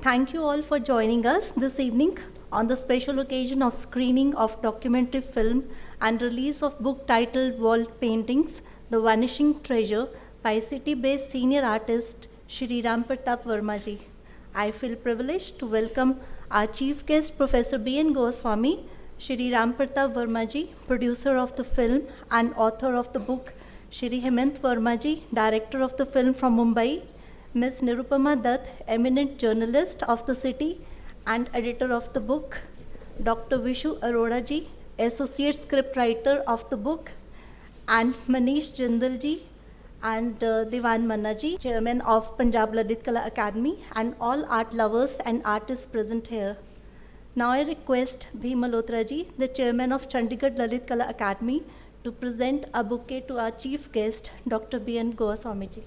Thank you all for joining us this evening on the special occasion of screening of documentary film and release of book titled Wall Paintings, The Vanishing Treasure by city-based senior artist Shri Ram Pratap Verma ji. I feel privileged to welcome our chief guest Professor B.N. Goswami, Shri Ram Pratap Verma ji, producer of the film and author of the book, Shri Hemant Verma ji, director of the film from Mumbai, Ms. Nirupama Dutt, eminent journalist of the city and editor of the book, Dr. Vishu Arora ji, associate scriptwriter of the book, and Manish Jindal ji and Diwan Manna ji, chairman of Punjab Lalit Kala Academy, and all art lovers and artists present here. Now I request Bhi Malhotra ji, the chairman of Chandigarh Lalit Kala Academy, to present a bouquet to our chief guest, Dr. B.N. Goswami ji.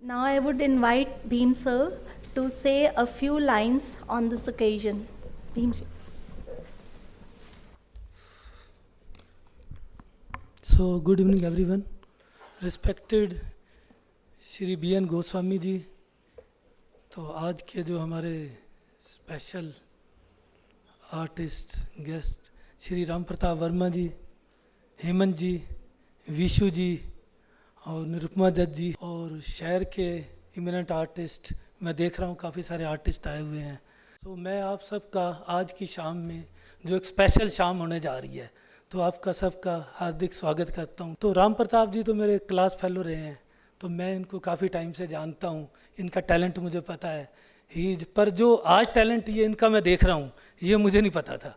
Now I would invite Bhim sir to say a few lines on this occasion. Bhim ji. So, good evening everyone. Respected Shri B.N. Goswami ji, तो आज के जो हमारे special artist guest Shri Ram Pratap Verma ji, Hemant ji, Vishu ji और निरुपमा दत्त जी और शहर के imminent artist, मैं देख रहा हूँ काफ़ी सारे आर्टिस्ट आए हुए हैं। तो मैं आप सबका आज की शाम में जो एक स्पेशल शाम होने जा रही है, तो आपका सबका हार्दिक स्वागत करता हूँ। तो राम प्रताप जी तो मेरे क्लास फेलो रहे हैं, तो मैं इनको काफ़ी टाइम से जानता हूँ, इनका टैलेंट मुझे पता है। पर जो आज टैलेंट ये इनका मैं देख रहा हूँ, ये मुझे नहीं पता था,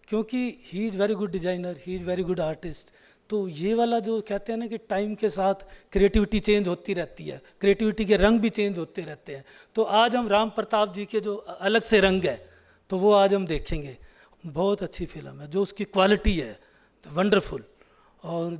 क्योंकि he is very good designer, he is very good artist. तो ये वाला जो कहते हैं ना कि टाइम के साथ क्रिएटिविटी चेंज होती रहती है, क्रिएटिविटी के रंग भी चेंज होते रहते हैं। तो आज हम राम प्रताप जी के जो अलग से रंग है, तो वो आज हम देखेंगे। बहुत अच्छी फिल्म है, जो उसकी क्वालिटी है वंडरफुल। और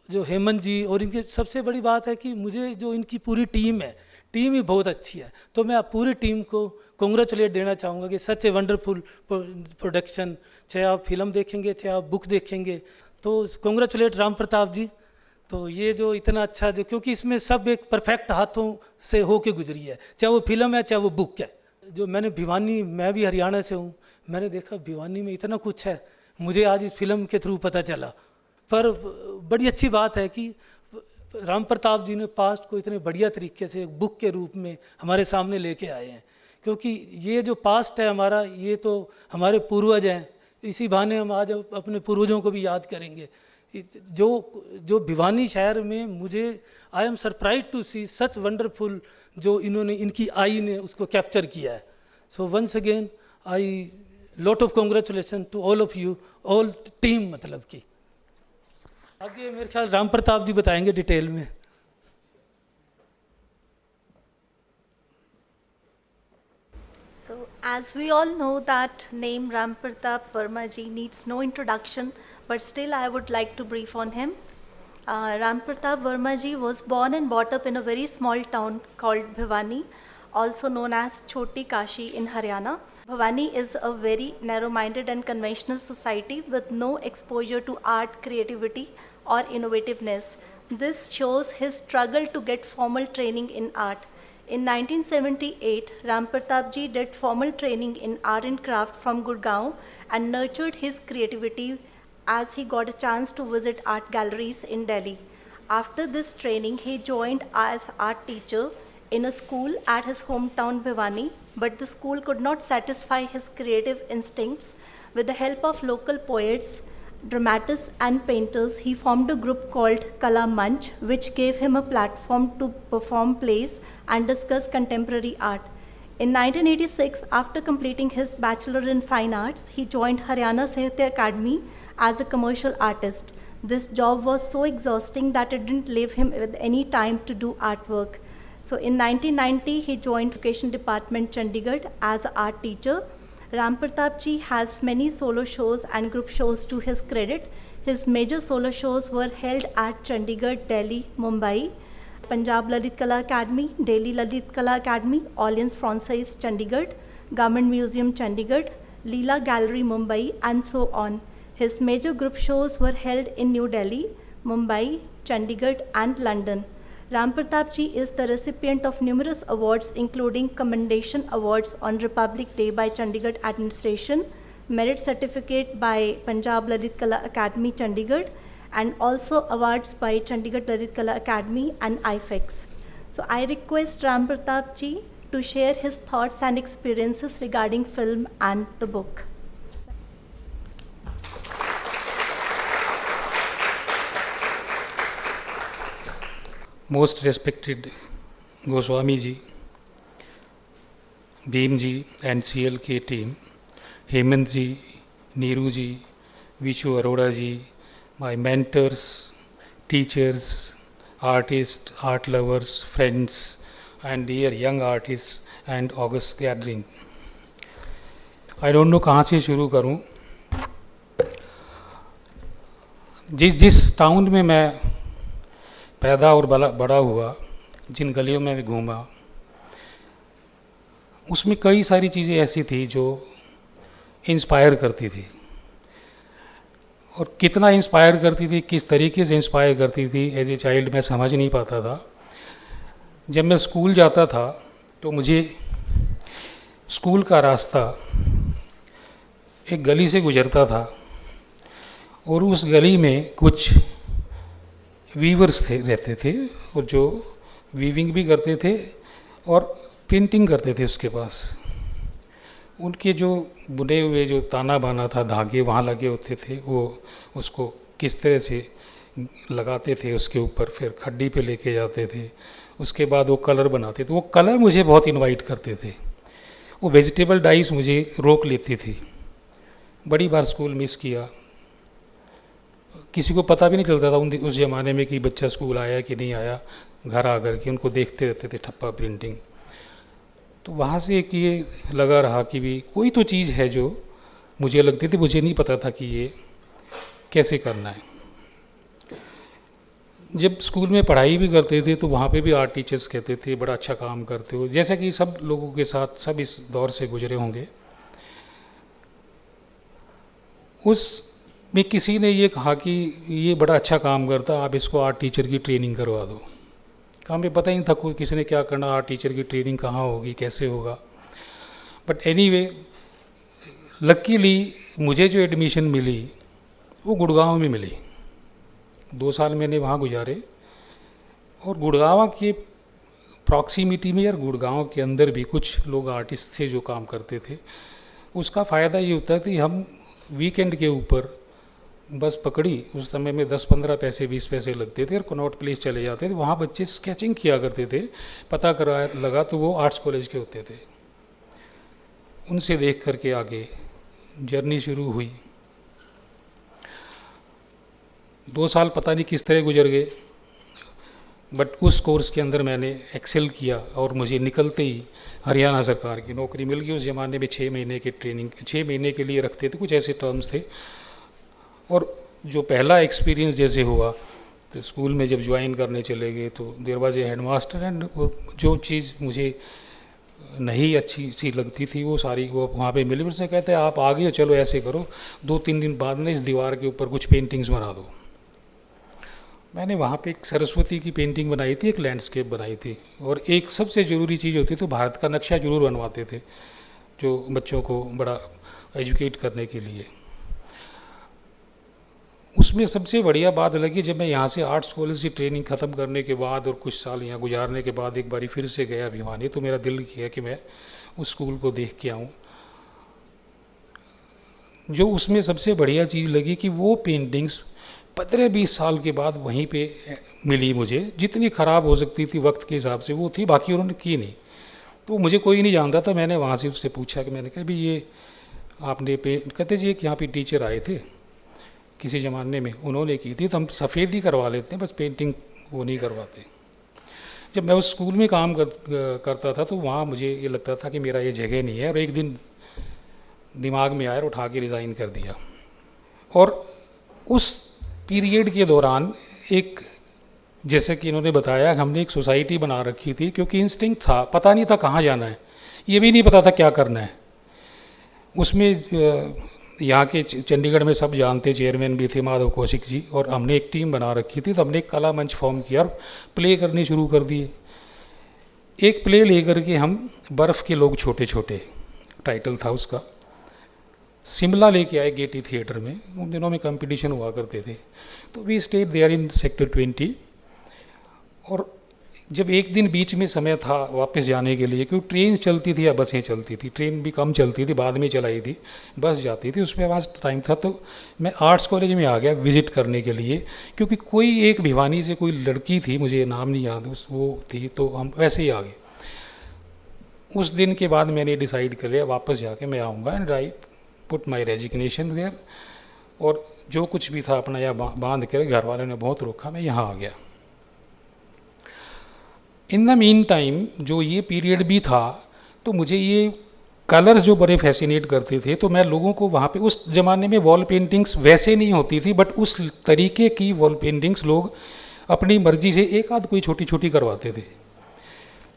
जो हेमंत जी और इनकी सबसे बड़ी बात है कि मुझे जो इनकी पूरी टीम है, टीम ही बहुत अच्छी है। तो मैं पूरी टीम को कॉन्ग्रेचुलेट देना चाहूँगा कि सच ए वंडरफुल प्रोडक्शन। चाहे आप फिल्म देखेंगे, चाहे आप बुक देखेंगे, तो कॉन्ग्रेचुलेट राम प्रताप जी। तो ये जो इतना अच्छा, जो क्योंकि इसमें सब एक परफेक्ट हाथों से होके गुजरी है, चाहे वो फिल्म है चाहे वो बुक है। जो मैंने भिवानी, मैं भी हरियाणा से हूँ, मैंने देखा भिवानी में इतना कुछ है, मुझे आज इस फिल्म के थ्रू पता चला। पर बड़ी अच्छी बात है कि राम प्रताप जी ने पास्ट को इतने बढ़िया तरीके से एक बुक के रूप में हमारे सामने लेके आए हैं। क्योंकि ये जो पास्ट है हमारा, ये तो हमारे पूर्वज हैं, इसी बहाने हम आज अपने पूर्वजों को भी याद करेंगे। जो भिवानी शहर में मुझे I am surprise to see such wonderful, जो इन्होंने इनकी आई ने उसको कैप्चर किया है। So once again I lot of congratulation to all of you, all team मतलब की। आगे मेरे ख्याल राम प्रताप जी बताएंगे डिटेल में। So, as we all know that name Ram Pratap Verma ji needs no introduction, but still I would like to brief on him. Ram Pratap Verma ji was born and brought up in a very small town called Bhiwani, also known as Choti Kashi in Haryana. Bhiwani is a very narrow-minded and conventional society with no exposure to art, creativity or innovativeness. This shows his struggle to get formal training in art. In 1978, Ram Pratap ji did formal training in art and craft from Gurgaon and nurtured his creativity as he got a chance to visit art galleries in Delhi. After this training, he joined as art teacher in a school at his hometown Bhiwani, but the school could not satisfy his creative instincts. With the help of local poets, dramatists and painters, he formed a group called Kala Manch, which gave him a platform to perform plays and discuss contemporary art. In 1986, after completing his Bachelor in Fine Arts, he joined Haryana Sahitya Academy as a commercial artist. This job was so exhausting that it didn't leave him with any time to do artwork. So in 1990, he joined Education Department Chandigarh as an art teacher. Ram Pratap ji has many solo shows and group shows to his credit. His major solo shows were held at Chandigarh, Delhi, Mumbai. Punjab Lalit Kala Academy, Delhi Lalit Kala Academy, Alliance Francaise Chandigarh, Government Museum Chandigarh, Leela Gallery Mumbai, and so on. His major group shows were held in New Delhi, Mumbai, Chandigarh, and London. Ram Pratap ji is the recipient of numerous awards, including Commendation Awards on Republic Day by Chandigarh Administration, Merit Certificate by Punjab Lalit Kala Academy, Chandigarh, and also awards by Chandigarh Lalit Kala Academy and IFEX. So I request Ram Pratap ji to share his thoughts and experiences regarding film and the book. Most respected Goswami ji, Bhim ji and CLK team, Hemant ji, Neeru ji, Vishu Arora ji, my mentors, teachers, artists, art lovers, friends, and dear young artists and August gathering. I don't know कहाँ से शुरू करूँ. जिस town में मैं पैदा और बड़ा हुआ, जिन गलियों में भी घूमा, उसमें कई सारी चीज़ें ऐसी थी जो इंस्पायर करती थी. और कितना इंस्पायर करती थी, किस तरीके से इंस्पायर करती थी, एज ए चाइल्ड मैं समझ नहीं पाता था. जब मैं स्कूल जाता था तो मुझे स्कूल का रास्ता एक गली से गुजरता था और उस गली में कुछ वीवर्स रहते थे और जो वीविंग भी करते थे और पेंटिंग करते थे. उसके पास उनके जो बुने हुए जो ताना बाना था, धागे वहाँ लगे होते थे, वो उसको किस तरह से लगाते थे उसके ऊपर, फिर खड्डी पे लेके जाते थे. उसके बाद वो कलर बनाते थे. वो कलर मुझे बहुत इनवाइट करते थे. वो वेजिटेबल डाइस मुझे रोक लेती थी. बड़ी बार स्कूल मिस किया. किसी को पता भी नहीं चलता था उस ज़माने में कि बच्चा स्कूल आया कि नहीं आया. घर आकर के उनको देखते रहते थे ठप्पा प्रिंटिंग. तो वहाँ से एक ये लगा रहा कि भी कोई तो चीज़ है जो मुझे लगती थी, मुझे नहीं पता था कि ये कैसे करना है. जब स्कूल में पढ़ाई भी करते थे तो वहाँ पे भी आर्ट टीचर्स कहते थे बड़ा अच्छा काम करते हो, जैसा कि सब लोगों के साथ सब इस दौर से गुजरे होंगे. उसमें किसी ने ये कहा कि ये बड़ा अच्छा काम करता, आप इसको आर्ट टीचर की ट्रेनिंग करवा दो. हमें पता ही नहीं था कोई किसी ने क्या करना, आर्ट टीचर की ट्रेनिंग कहाँ होगी, कैसे होगा. बट एनीवे, लकीली मुझे जो एडमिशन मिली वो गुड़गांव में मिली. 2 साल मैंने वहाँ गुजारे और गुड़गांव के प्रॉक्सिमिटी में यार गुड़गांव के अंदर भी कुछ लोग आर्टिस्ट थे जो काम करते थे. उसका फ़ायदा ये होता है कि हम वीकेंड के ऊपर बस पकड़ी, उस समय में 10-15 पैसे 20 पैसे लगते थे और कनॉट प्लेस चले जाते थे. वहाँ बच्चे स्केचिंग किया करते थे. पता करा लगा तो वो आर्ट्स कॉलेज के होते थे. उनसे देख करके आगे जर्नी शुरू हुई. 2 साल पता नहीं किस तरह गुजर गए, बट उस कोर्स के अंदर मैंने एक्सेल किया और मुझे निकलते ही हरियाणा सरकार की नौकरी मिल गई. उस ज़माने में 6 महीने की ट्रेनिंग 6 महीने के लिए रखते थे, कुछ ऐसे टर्म्स थे. और जो पहला एक्सपीरियंस जैसे हुआ तो स्कूल में जब ज्वाइन करने चले गए तो there was a headmaster and जो चीज़ मुझे नहीं अच्छी सी लगती थी वो सारी वो वहाँ पे मिली. उसने कहते हैं आप आगे चलो ऐसे करो, 2-3 दिन बाद में इस दीवार के ऊपर कुछ पेंटिंग्स बना दो. मैंने वहाँ पे एक सरस्वती की पेंटिंग बनाई थी, एक लैंडस्केप बनाई थी. और एक सबसे ज़रूरी चीज़ होती तो भारत का नक्शा जरूर बनवाते थे जो बच्चों को बड़ा एजुकेट करने के लिए. उसमें सबसे बढ़िया बात लगी जब मैं यहाँ से आर्ट्स कॉलेज की ट्रेनिंग ख़त्म करने के बाद और कुछ साल यहाँ गुजारने के बाद एक बारी फिर से गया भिवानी, तो मेरा दिल किया कि मैं उस स्कूल को देख के आऊँ. जो उसमें सबसे बढ़िया चीज़ लगी कि वो पेंटिंग्स 15-20 साल के बाद वहीं पे मिली मुझे. जितनी ख़राब हो सकती थी वक्त के हिसाब से वो थी, बाकी उन्होंने की नहीं. तो मुझे कोई नहीं जानता था. मैंने वहाँ से उससे पूछा कि मैंने कहा भी ये आपने कहते जी कि यहाँ पे टीचर आए थे किसी ज़माने में, उन्होंने की थी, तो हम सफ़ेद ही करवा लेते हैं, बस पेंटिंग वो नहीं करवाते. जब मैं उस स्कूल में काम करता था तो वहाँ मुझे ये लगता था कि मेरा ये जगह नहीं है. और एक दिन दिमाग में आया और उठा के रिज़ाइन कर दिया. और उस पीरियड के दौरान एक जैसे कि इन्होंने बताया, हमने एक सोसाइटी बना रखी थी क्योंकि इंस्टिंक्ट था, पता नहीं था कहाँ जाना है, ये भी नहीं पता था क्या करना है। उसमें यहाँ के चंडीगढ़ में सब जानते, चेयरमैन भी थे माधव कौशिक जी, और हमने एक टीम बना रखी थी। तो हमने एक कला मंच फॉर्म किया और प्ले करने शुरू कर दिए। एक प्ले लेकर के हम बर्फ़ के लोग छोटे छोटे, टाइटल था उसका, शिमला लेके आए गेटी थिएटर में। उन दिनों में कंपटीशन हुआ करते थे। तो we stayed there in sector 20। और जब एक दिन बीच में समय था वापस जाने के लिए, क्योंकि ट्रेन चलती थी या बसें चलती थी, ट्रेन भी कम चलती थी, बाद में चलाई थी, बस जाती थी, उसमें पास टाइम था। तो मैं आर्ट्स कॉलेज में आ गया विज़िट करने के लिए, क्योंकि कोई एक भिवानी से कोई लड़की थी, मुझे नाम नहीं याद उस वो थी, तो हम वैसे ही आ गए। उस दिन के बाद मैंने डिसाइड कर लिया वापस जाके मैं आऊँगा, and I put my resignation there. और जो कुछ भी था अपना यहाँ बांध कर, घर वालों ने बहुत रोका, मैं यहाँ आ गया। इन द मीन टाइम जो ये पीरियड भी था, तो मुझे ये कलर्स जो बड़े फैसिनेट करते थे। तो मैं लोगों को वहाँ पे, उस ज़माने में वॉल पेंटिंग्स वैसे नहीं होती थी, बट उस तरीके की वॉल पेंटिंग्स लोग अपनी मर्जी से एक आध कोई छोटी छोटी करवाते थे।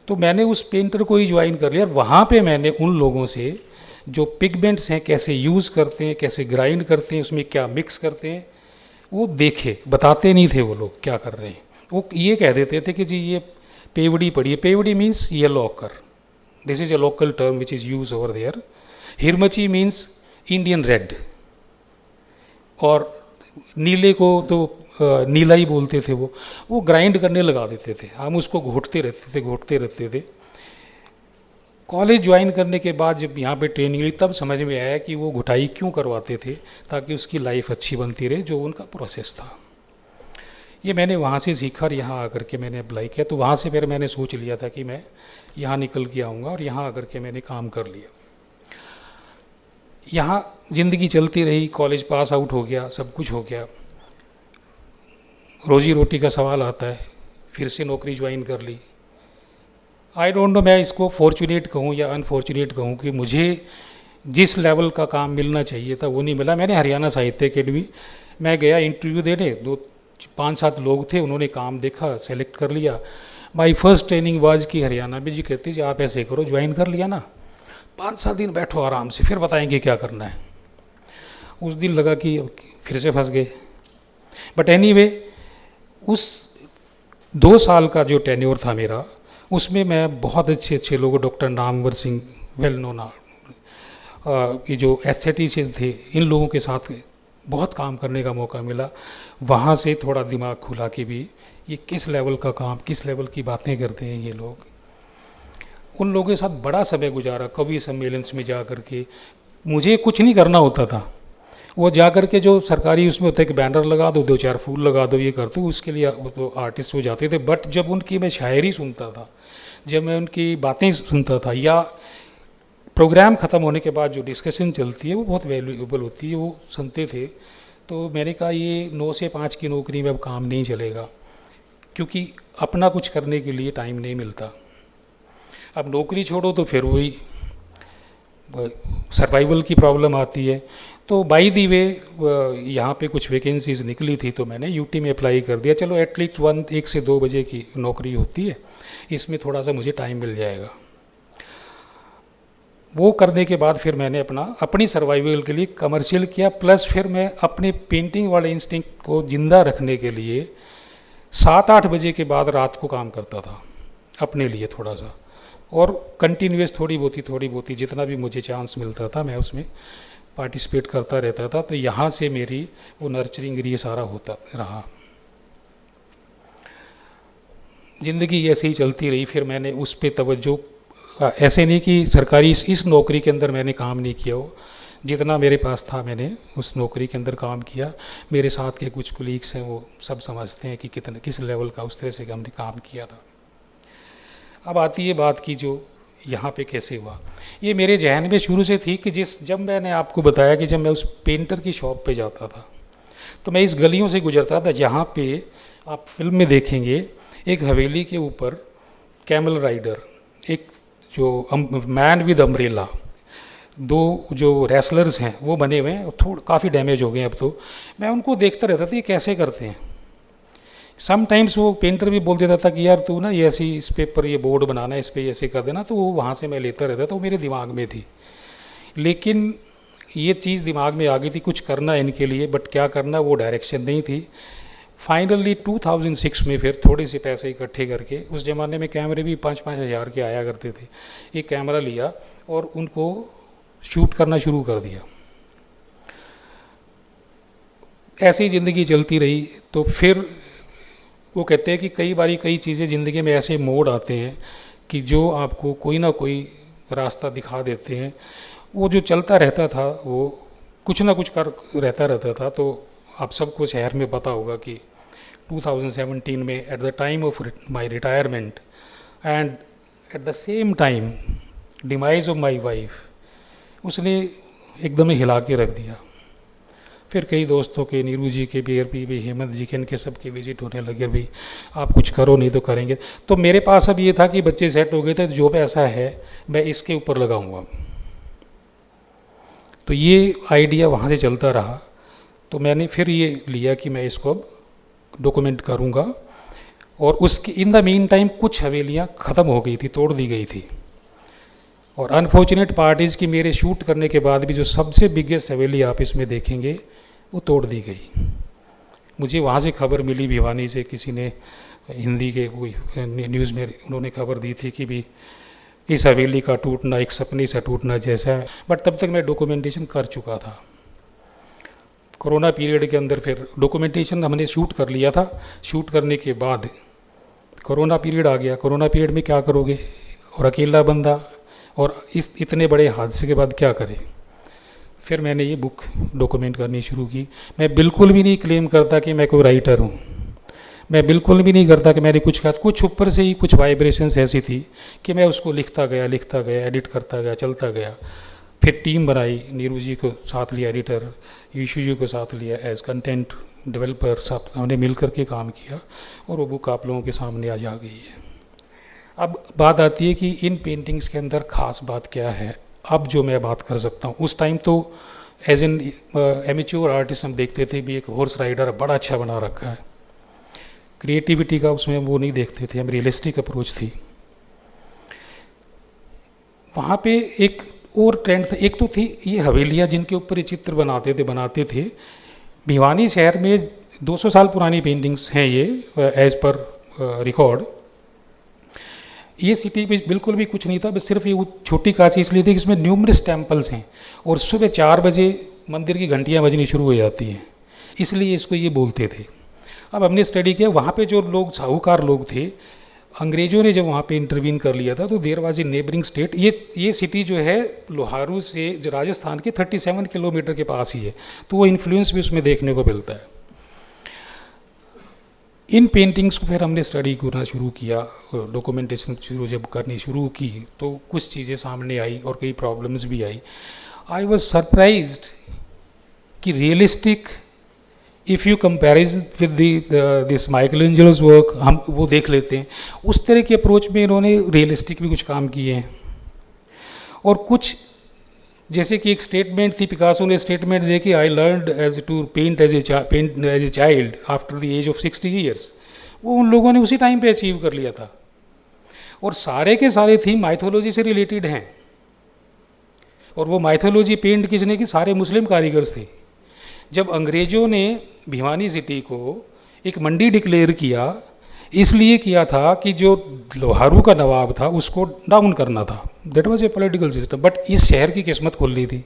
तो मैंने उस पेंटर को ही ज्वाइन कर लिया। और वहाँ पे मैंने उन लोगों से जो पिगमेंट्स हैं कैसे यूज़ करते हैं, कैसे ग्राइंड करते हैं, उसमें क्या मिक्स करते हैं, वो देखे। बताते नहीं थे वो लोग क्या कर रहे हैं, वो ये कह देते थे कि जी ये पेवड़ी पड़ी है। पेवड़ी means yellow ochre, this is a local term which is use over there. हिरमची मीन्स इंडियन रेड, और नीले को तो नीला ही बोलते थे। वो ग्राइंड करने लगा देते थे, हम उसको घोटते रहते थे। कॉलेज ज्वाइन करने के बाद जब यहाँ पे ट्रेनिंग ली, तब समझ में आया कि वो घुटाई क्यों करवाते थे, ताकि उसकी लाइफ अच्छी बनती रहे, जो उनका प्रोसेस था। ये मैंने वहाँ से सीखा और यहाँ आकर के मैंने अप्लाई किया। तो वहाँ से फिर मैंने सोच लिया था कि मैं यहाँ निकल के आऊँगा, और यहाँ आकर के मैंने काम कर लिया। यहाँ ज़िंदगी चलती रही, कॉलेज पास आउट हो गया, सब कुछ हो गया, रोजी रोटी का सवाल आता है, फिर से नौकरी ज्वाइन कर ली। आई डोंट नो मैं इसको फॉर्चुनेट कहूँ या अनफॉर्चुनेट कहूँ कि मुझे जिस लेवल का काम मिलना चाहिए था वो नहीं मिला। मैंने हरियाणा साहित्य अकेडमी मैं गया इंटरव्यू देने, 5-7 लोग थे, उन्होंने काम देखा, सेलेक्ट कर लिया। माई फर्स्ट ट्रेनिंग वाज कि हरियाणा में जी कहती जी आप ऐसे करो, ज्वाइन कर लिया ना, 5-7 दिन बैठो आराम से, फिर बताएंगे क्या करना है। उस दिन लगा कि फिर से फंस गए। बट एनीवे, उस 2 साल का जो टेन्योर था मेरा, उसमें मैं बहुत अच्छे अच्छे लोगों, doctor Namvar Singh well known, ये जो एस्थेटिशियन थे, इन लोगों के साथ बहुत काम करने का मौका मिला। वहाँ से थोड़ा दिमाग खुला कि भी ये किस लेवल का काम, किस लेवल की बातें करते हैं ये लोग। उन लोगों के साथ बड़ा समय गुजारा, कवि सम्मेलन में जा कर के। मुझे कुछ नहीं करना होता था, वो जा कर के जो सरकारी उसमें होता है कि बैनर लगा दो, 2-4 फूल लगा दो, ये कर दो, उसके लिए वो आर्टिस्ट हो जाते थे। बट जब उनकी मैं शायरी सुनता था, जब मैं उनकी बातें सुनता था, या प्रोग्राम ख़त्म होने के बाद जो डिस्कशन चलती है वो बहुत वैल्यूएबल होती है, वो सुनते थे। तो मैंने कहा ये 9 से 5 की नौकरी में अब काम नहीं चलेगा, क्योंकि अपना कुछ करने के लिए टाइम नहीं मिलता। अब नौकरी छोड़ो तो फिर वही सर्वाइवल की प्रॉब्लम आती है। तो बाई दी वे यहाँ पे कुछ वैकेंसीज निकली थी, तो मैंने यूटी में अप्लाई कर दिया। चलो एटलीस्ट 1 से 2 बजे की नौकरी होती है, इसमें थोड़ा सा मुझे टाइम मिल जाएगा। वो करने के बाद फिर मैंने अपनी सर्वाइवल के लिए कमर्शियल किया, प्लस फिर मैं अपने पेंटिंग वाले इंस्टिंक्ट को ज़िंदा रखने के लिए 7-8 बजे के बाद रात को काम करता था अपने लिए थोड़ा सा, और कंटिन्यूस थोड़ी बहुत जितना भी मुझे चांस मिलता था मैं उसमें पार्टिसिपेट करता रहता था। तो यहाँ से मेरी वो नर्चरिंग ये सारा होता रहा। ज़िंदगी ऐसे ही चलती रही। फिर मैंने उस पर तवज्जो, ऐसे नहीं कि सरकारी इस नौकरी के अंदर मैंने काम नहीं किया हो, जितना मेरे पास था मैंने उस नौकरी के अंदर काम किया। मेरे साथ के कुछ कोलीग्स हैं वो सब समझते हैं कि किस लेवल का उस तरह से हमने काम किया था। अब आती है बात की जो यहाँ पे कैसे हुआ। ये मेरे जहन में शुरू से थी कि जब मैंने आपको बताया कि जब मैं उस पेंटर की शॉप पे जाता था, तो मैं इस गलियों से गुजरता था जहाँ पे आप फिल्म में देखेंगे एक हवेली के ऊपर कैमल राइडर, एक जो मैन विद अम्ब्रेला, 2 जो रेसलर्स हैं वो बने हुए हैं, काफ़ी डैमेज हो गए अब तो। मैं उनको देखता रहता था ये कैसे करते हैं, समटाइम्स वो पेंटर भी बोल देता था कि यार तू ना ये ऐसी इस पेपर ये बोर्ड बनाना इस पे ऐसे कर देना, तो वो वहाँ से मैं लेता रहता, तो वो मेरे दिमाग में थी। लेकिन ये चीज़ दिमाग में आ गई थी कुछ करना इनके लिए, बट क्या करना वो डायरेक्शन नहीं थी। फाइनली 2006 में फिर थोड़े से पैसे इकट्ठे करके, उस ज़माने में कैमरे भी 5-5 हज़ार के आया करते थे, एक कैमरा लिया और उनको शूट करना शुरू कर दिया। ऐसे ही ज़िंदगी चलती रही। तो फिर वो कहते हैं कि कई बारी कई चीज़ें ज़िंदगी में ऐसे मोड़ आते हैं कि जो आपको कोई ना कोई रास्ता दिखा देते हैं। वो जो चलता रहता था वो कुछ ना कुछ कर रहता था। तो आप सबको शहर में पता होगा कि 2017 में at the time of my retirement and at the same time demise of my wife, उसने एकदम ही हिला के रख दिया। फिर कई दोस्तों के, नीरू जी के, BRP भी, हेमंत जी के, इनके सब के विजिट होने लगे, भी आप कुछ करो नहीं तो करेंगे। तो मेरे पास अब ये था कि बच्चे सेट हो गए थे, जो पैसा है मैं इसके ऊपर लगाऊंगा। तो ये आइडिया वहाँ से चलता रहा। तो मैंने फिर ये लिया कि मैं इसको अब डॉक्यूमेंट करूँगा। और उसकी इन द मीन टाइम कुछ हवेलियाँ ख़त्म हो गई थी, तोड़ दी गई थी। और अनफॉर्चुनेट पार्ट इज़ कि मेरे शूट करने के बाद भी जो सबसे बिगेस्ट हवेली आप इसमें देखेंगे वो तोड़ दी गई। मुझे वहाँ से खबर मिली, भिवानी से किसी ने, हिंदी के कोई न्यूज़ में उन्होंने खबर दी थी कि भी इस हवेली का टूटना एक सपने से टूटना जैसा है। बट तब तक मैं डॉक्यूमेंटेशन कर चुका था। कोरोना पीरियड के अंदर फिर डॉक्यूमेंटेशन हमने शूट कर लिया था। शूट करने के बाद कोरोना पीरियड आ गया। कोरोना पीरियड में क्या करोगे, और अकेला बंदा, और इस इतने बड़े हादसे के बाद क्या करें। फिर मैंने ये बुक डॉक्यूमेंट करनी शुरू की। मैं बिल्कुल भी नहीं क्लेम करता कि मैं कोई राइटर हूँ, मैं बिल्कुल भी नहीं करता कि मैंने कुछ कहा। कुछ ऊपर से ही कुछ वाइब्रेशंस ऐसी थी कि मैं उसको लिखता गया, एडिट करता गया, चलता गया। फिर टीम बनाई, नीरू जी को साथ लिया एडिटर, यीशु जी को साथ लिया एज कंटेंट डेवलपर, साथ हमने मिल करके काम किया और वो बुक आप लोगों के सामने आज आ गई है। अब बात आती है कि इन पेंटिंग्स के अंदर ख़ास बात क्या है। अब जो मैं बात कर सकता हूँ, उस टाइम तो एज एन एमेच्योर आर्टिस्ट हम देखते थे भी एक हॉर्स राइडर बड़ा अच्छा बना रखा है, क्रिएटिविटी का उसमें वो नहीं देखते थे, हम रियलिस्टिक अप्रोच थी। वहाँ पे एक और ट्रेंड था, एक तो थी ये हवेलियाँ जिनके ऊपर ये चित्र बनाते थे। भिवानी शहर में 200 साल पुरानी पेंटिंग्स हैं ये एज पर रिकॉर्ड। ये सिटी में बिल्कुल भी कुछ नहीं था, बस सिर्फ ये छोटी काशी इसलिए थी कि इसमें न्यूमरस टेम्पल्स हैं और सुबह 4 बजे मंदिर की घंटियाँ बजनी शुरू हो जाती हैं, इसलिए इसको ये बोलते थे। अब हमने स्टडी किया, वहाँ पे जो लोग साहूकार लोग थे, अंग्रेज़ों ने जब वहाँ पे इंटरवीन कर लिया था तो there was a neighbouring state. ये सिटी जो है लोहारू से जो राजस्थान के 37 किलोमीटर के पास ही है, तो वो इन्फ्लुएंस भी उसमें देखने को मिलता है। इन पेंटिंग्स को फिर हमने स्टडी करना शुरू किया, डॉक्यूमेंटेशन जब करनी शुरू की तो कुछ चीज़ें सामने आई और कई प्रॉब्लम्स भी आई। आई वॉज सरप्राइज्ड कि realistic if you compares with this Michelangelo's work, हम वो देख लेते हैं, उस तरह की अप्रोच में इन्होंने रियलिस्टिक भी कुछ काम किए हैं। और कुछ जैसे कि एक स्टेटमेंट थी, पिकासो ने स्टेटमेंट दी कि I learned as to paint as a child after the age of 60 years. वो उन लोगों ने उसी टाइम पे अचीव कर लिया था और सारे के सारे थीम माइथोलॉजी से रिलेटेड हैं। और वो माइथोलॉजी पेंट किसने की, सारे मुस्लिम कारीगर्स थे। जब अंग्रेज़ों ने भिवानी सिटी को एक मंडी डिक्लेयर किया, इसलिए किया था कि जो लोहारू का नवाब था उसको डाउन करना था, that was a political system. But इस शहर की किस्मत खुल रही थी,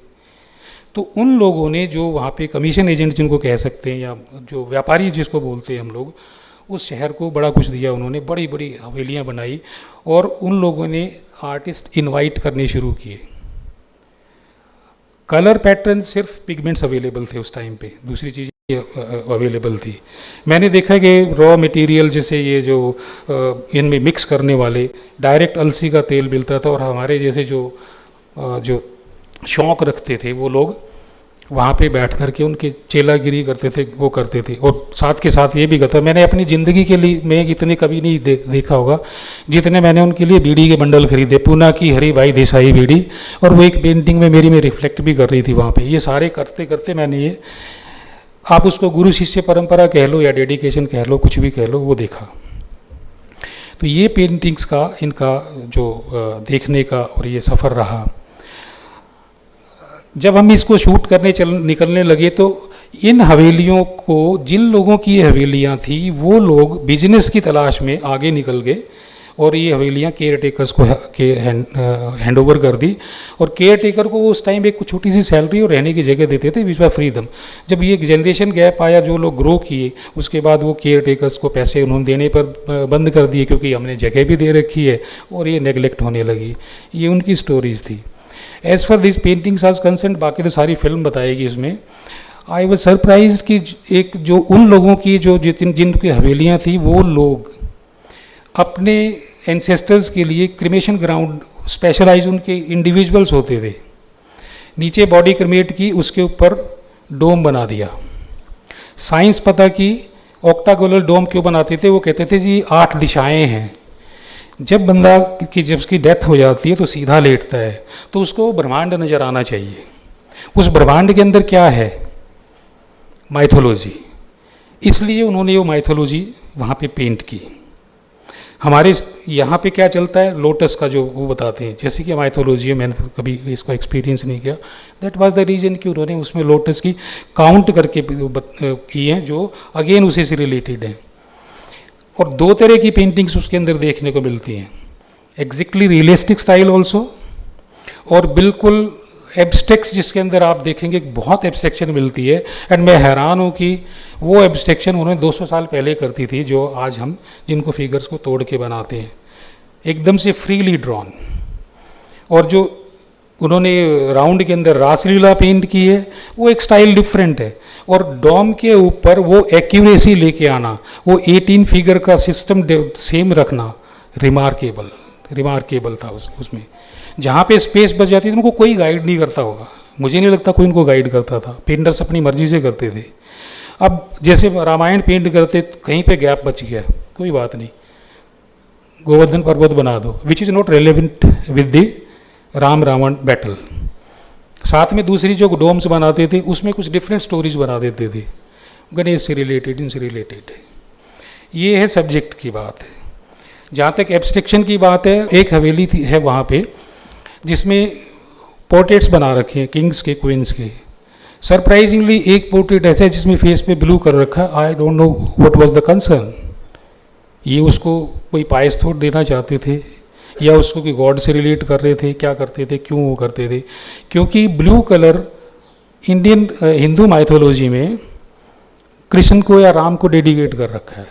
तो उन लोगों ने जो वहाँ पे कमीशन एजेंट जिनको कह सकते हैं या जो व्यापारी जिसको बोलते हैं हम लोग, उस शहर को बड़ा कुछ दिया। उन्होंने बड़ी बड़ी हवेलियाँ बनाई और उन लोगों ने आर्टिस्ट इनवाइट करने शुरू किए। कलर पैटर्न सिर्फ पिगमेंट्स अवेलेबल थे उस टाइम पे, दूसरी चीज़ अवेलेबल थी। मैंने देखा कि रॉ मटेरियल जैसे ये जो इनमें मिक्स करने वाले डायरेक्ट अलसी का तेल मिलता था, और हमारे जैसे जो शौक़ रखते थे वो लोग वहाँ पे बैठ कर के उनके चेलागिरी करते थे, वो करते थे। और साथ के साथ ये भी कहता, मैंने अपनी ज़िंदगी के लिए मैं इतने कभी नहीं देखा होगा जितने मैंने उनके लिए बीड़ी के बंडल खरीदे, पूना की हरी भाई देसाई बीड़ी, और वो एक पेंटिंग में मेरी में रिफ्लेक्ट भी कर रही थी वहाँ पे। ये सारे करते करते मैंने ये आप उसको गुरु शिष्य परंपरा कह लो या डेडिकेशन कह लो, कुछ भी कह लो, वो देखा। तो ये पेंटिंग्स का इनका जो देखने का और ये सफ़र रहा। जब हम इसको शूट करने निकलने लगे तो इन हवेलियों को, जिन लोगों की ये हवेलियाँ थी, वो लोग बिजनेस की तलाश में आगे निकल गए और ये हवेलियाँ केयर टेकर्स को हैंड ओवर कर दी। और केयर टेकर को उस टाइम एक छोटी सी सैलरी और रहने की जगह देते थे, विच वाज फ्रीडम। जब ये एक जनरेशन गैप आया, जो लोग ग्रो किए, उसके बाद वो केयर टेकर्स को पैसे उन्होंने देने पर बंद कर दिए, क्योंकि हमने जगह भी दे रखी है और ये नेगलेक्ट होने लगी। ये उनकी स्टोरीज थी। एज़ फॉर दिस पेंटिंग्स आज कंसर्न, बाकी तो सारी फिल्म बताएगी इसमें। आई वॉज सरप्राइज कि एक जो उन लोगों की जो जिनकी हवेलियाँ थी, वो लोग अपने एंसेस्टर्स के लिए क्रिमेशन ग्राउंड स्पेशलाइज उनके इंडिविजुअल्स होते थे। नीचे बॉडी क्रिमेट की, उसके ऊपर डोम बना दिया। साइंस पता की ऑक्टागोनल डोम क्यों बनाते थे? वो कहते थे जी 8 दिशाएं हैं। जब बंदा की जब उसकी डेथ हो जाती है तो सीधा लेटता है, तो उसको ब्रह्मांड नज़र आना चाहिए। उस ब्रह्मांड के अंदर क्या है? माइथोलॉजी। इसलिए उन्होंने वो माइथोलॉजी वहाँ पे पेंट की। हमारे यहाँ पे क्या चलता है? लोटस का जो वो बताते हैं, जैसे कि माइथोलॉजी है, मैंने कभी इसका एक्सपीरियंस नहीं किया। दैट वाज द रीज़न कि उन्होंने उसमें लोटस की काउंट करके की हैं, जो अगेन उसी से रिलेटेड हैं। और 2 तरह की पेंटिंग्स उसके अंदर देखने को मिलती हैं, एग्जैक्टली रियलिस्टिक स्टाइल ऑल्सो, और बिल्कुल एब्स्ट्रैक्ट, जिसके अंदर आप देखेंगे बहुत एब्स्ट्रैक्शन मिलती है। एंड मैं हैरान हूँ कि वो एब्स्ट्रैक्शन उन्होंने 200 साल पहले करती थी, जो आज हम जिनको फिगर्स को तोड़ के बनाते हैं, एकदम से फ्रीली ड्रॉन। और जो उन्होंने राउंड के अंदर रासलीला पेंट की है, वो एक स्टाइल डिफरेंट है। और डॉम के ऊपर वो एक्यूरेसी लेके आना, वो 18 फिगर का सिस्टम सेम रखना, रिमार्केबल था उसमें। जहाँ पे स्पेस बच जाती थी, उनको कोई गाइड नहीं करता होगा, मुझे नहीं लगता कोई उनको गाइड करता था। पेंटर्स अपनी मर्जी से करते थे। अब जैसे रामायण पेंट करते, कहीं पे गैप बच गया, कोई बात नहीं, गोवर्धन पर्वत बना दो, which is not relevant with the Ram Ravan battle. साथ में दूसरी जो डोम्स बनाते थे, उसमें कुछ डिफरेंट स्टोरीज बना देते थे, गणेश से रिलेटेड, इनसे रिलेटेड। ये है सब्जेक्ट की बात। जहाँ तक एब्स्ट्रैक्शन की बात है, एक हवेली थी है वहाँ पे, जिसमें पोर्ट्रेट्स बना रखे हैं किंग्स के, क्वींस के। सरप्राइजिंगली एक पोर्ट्रेट ऐसा है जिसमें फेस पे ब्लू कर रखा है। I don't know what was the concern. ये उसको कोई पायस थोड़ देना चाहते थे, या उसको कि गॉड से रिलेट कर रहे थे, क्या करते थे, क्यों वो करते थे? क्योंकि blue colour Indian Hindu mythology में कृष्ण को या राम को डेडिकेट कर रखा है,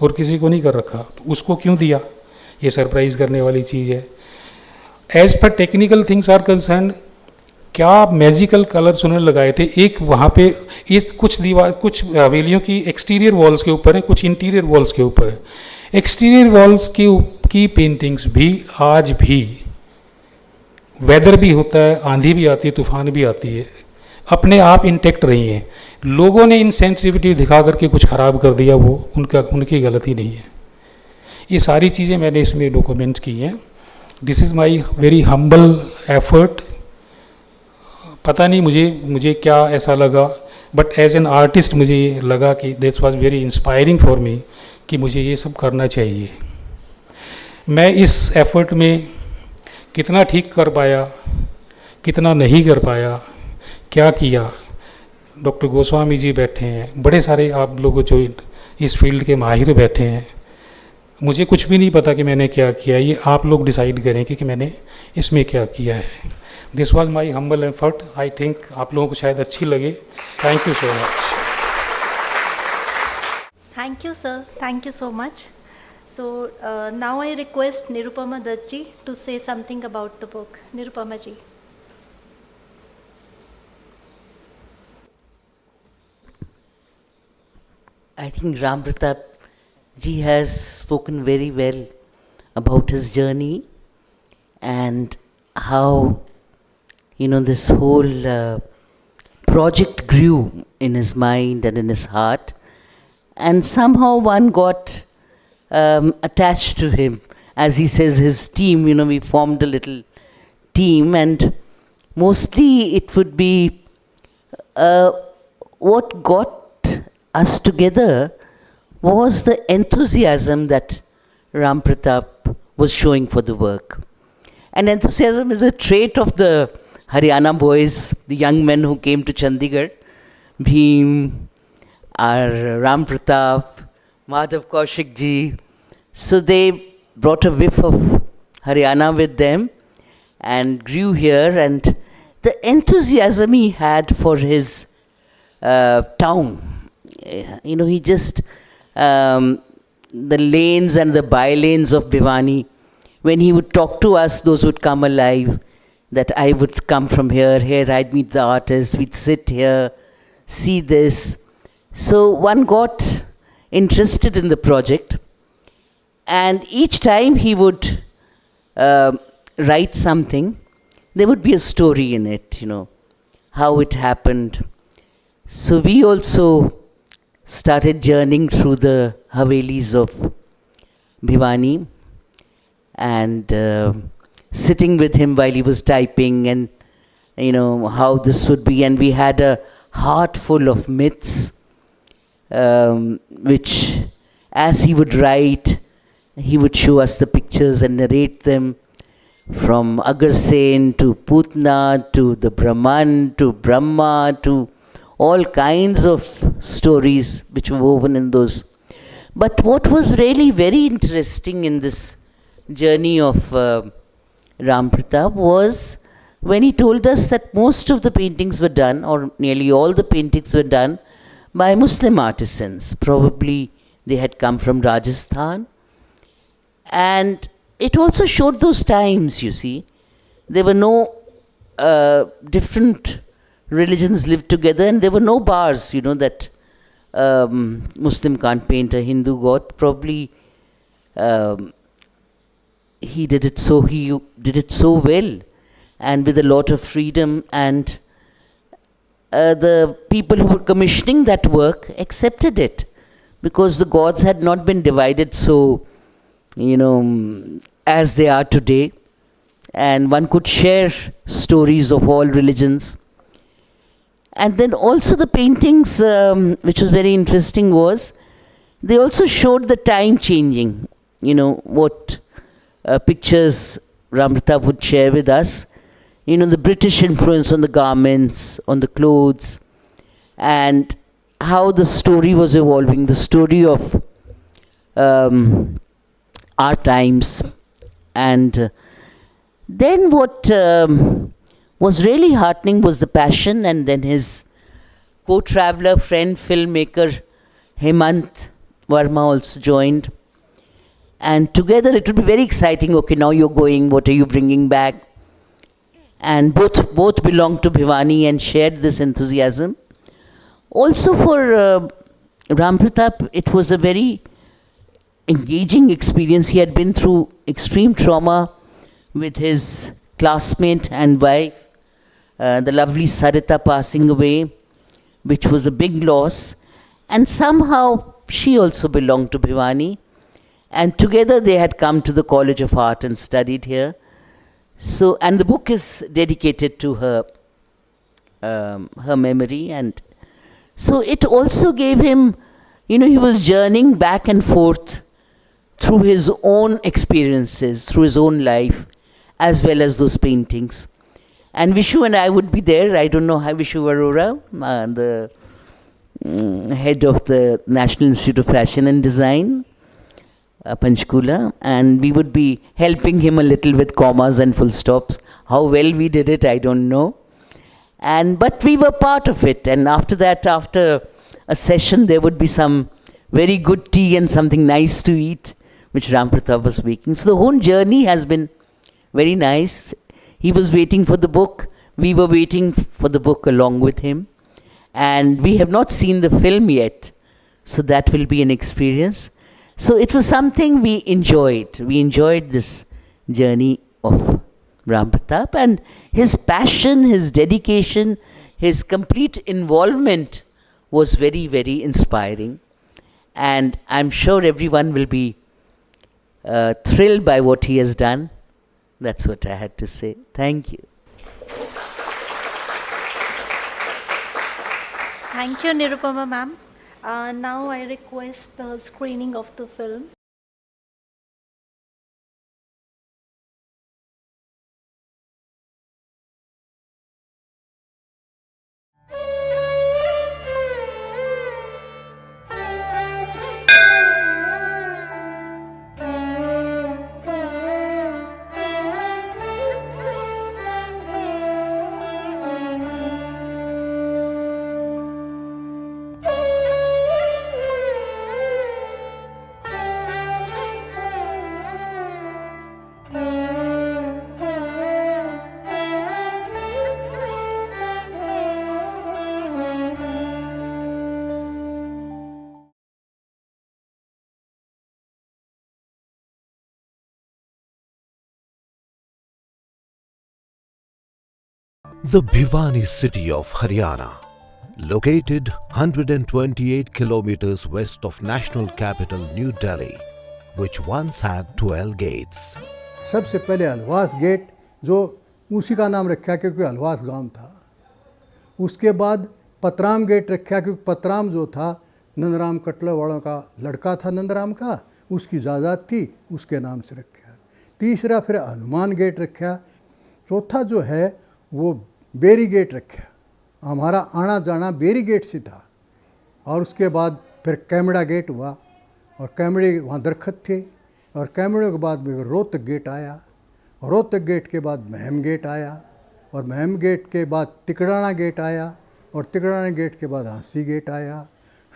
और किसी को नहीं कर रखा। तो उसको क्यों दिया? ये सरप्राइज करने वाली चीज़ है। As per technical things are concern, क्या मैजिकल कलर्स उन्होंने लगाए थे? एक वहाँ पे ये कुछ दीवार, कुछ हवेलियों की एक्सटीरियर वॉल्स के ऊपर है, कुछ इंटीरियर वॉल्स के ऊपर है। एक्सटीरियर वॉल्स की पेंटिंग्स भी आज भी, वेदर भी होता है, आंधी भी आती है, तूफान भी आती है, अपने आप इंटेक्ट रही हैं। लोगों ने इनसेंसिटिविटी दिखा करके कुछ ख़राब कर दिया, वो उनकी गलती नहीं है। ये सारी चीज़ें मैंने इसमें डॉक्यूमेंट की हैं। This is my very humble effort. पता नहीं मुझे क्या ऐसा लगा, बट एज एन आर्टिस्ट मुझे लगा कि this was very inspiring for me, कि मुझे ये सब करना चाहिए। मैं इस एफर्ट में कितना ठीक कर पाया, कितना नहीं कर पाया, क्या किया, डॉक्टर गोस्वामी जी बैठे हैं, बड़े सारे आप लोग जो इस फील्ड के माहिर बैठे हैं। मुझे कुछ भी नहीं पता कि मैंने क्या किया, ये आप लोग डिसाइड करेंगे कि मैंने इसमें क्या किया है। This was my humble effort. I think आप लोगों को शायद अच्छी लगे। Thank you so much. Thank you, sir. Thank you so much. So now I request Nirupama Dutt ji to say something about the book. Nirupama ji. I think Ram Pratap ji has spoken very well about his journey and how, this whole project grew in his mind and in his heart, and somehow one got attached to him. As he says, his team, we formed a little team, and mostly it would be what got us together was the enthusiasm that Ram Pratap was showing for the work. And enthusiasm is a trait of the Haryana boys, the young men who came to Chandigarh. Bhim, our Ram Pratap, Madhav Kaushik ji. So they brought a whiff of Haryana with them and grew here. And the enthusiasm he had for his town, he just, the lanes and the by-lanes of Bhiwani, when he would talk to us, those would come alive, that I would come from here I'd meet the artists, we'd sit here, see this. So one got interested in the project, and each time he would write something, there would be a story in it, how it happened. So we also started journeying through the Havelis of Bhiwani, and sitting with him while he was typing, and how this would be. And we had a heart full of myths, which as he would write, he would show us the pictures and narrate them, from Agarsen to Putna to the Brahman to Brahma to all kinds of stories which were woven in those. But what was really very interesting in this journey of Ram Pratap was when he told us that most of the paintings were done, or nearly all the paintings were done, by Muslim artisans. Probably they had come from Rajasthan. And it also showed those times, you see. There were no different religions lived together, and there were no bars, that Muslim can't paint a Hindu god. Probably he did it so well, and with a lot of freedom, and the people who were commissioning that work accepted it, because the gods had not been divided so, as they are today, and one could share stories of all religions. And then also the paintings, which was very interesting, was they also showed the time changing, what pictures Ram Pratap would share with us, the British influence on the garments, on the clothes, and how the story was evolving, the story of our times. And then what was really heartening was the passion, and then his co-traveler, friend, filmmaker Hemant Verma also joined. And together it would be very exciting. Okay, now you're going, what are you bringing back? And both belonged to Bhiwani and shared this enthusiasm. Also for Ram Pratap, it was a very engaging experience. He had been through extreme trauma with his classmate and wife, the lovely Sarita, passing away, which was a big loss. And somehow she also belonged to Bhiwani. And together they had come to the College of Art and studied here. So, and the book is dedicated to her, her memory. And so it also gave him, he was journeying back and forth through his own experiences, through his own life, as well as those paintings. And Vishu and I would be there. I don't know how Vishu Arora, the head of the National Institute of Fashion and Design, Panchkula, and we would be helping him a little with commas and full stops. How well we did it, I don't know. But we were part of it. And after that, after a session, there would be some very good tea and something nice to eat, which Ram Pratap was making. So the whole journey has been very nice. He was waiting for the book. We were waiting for the book along with him. And we have not seen the film yet. So that will be an experience. So it was something we enjoyed. We enjoyed this journey of Ram Pratap, and his passion, his dedication, his complete involvement was very, very inspiring. And I'm sure everyone will be thrilled by what he has done. That's what I had to say. Thank you. Thank you, Nirupama ma'am. Now I request the screening of the film. The Bhiwani city of Haryana, located 128 kilometers west of national capital New Delhi, which once had 12 gates. सबसे पहले Halwas gate जो उसी का नाम रखा क्योंकि हलवास गांव था। उसके बाद पतराम गेट रखा क्योंकि पतराम जो था नंदराम कटले वालों का लड़का था, नंदराम का, उसकी जायदाद थी, उसके नाम से रखा। तीसरा फिर हनुमान गेट रखा। चौथा जो है वो बेरी गेट रखा। हमारा आना जाना बेरी गेट से था। और उसके बाद फिर कैमड़ा गेट हुआ और कैमड़े वहाँ दरख्त थे और कैमड़े के बाद में रोहतक गेट आया। रोहतक गेट के बाद महम गेट आया और महम गेट के बाद तिकड़ाना गेट आया और तिकड़ाना गेट के बाद हाँसी गेट आया।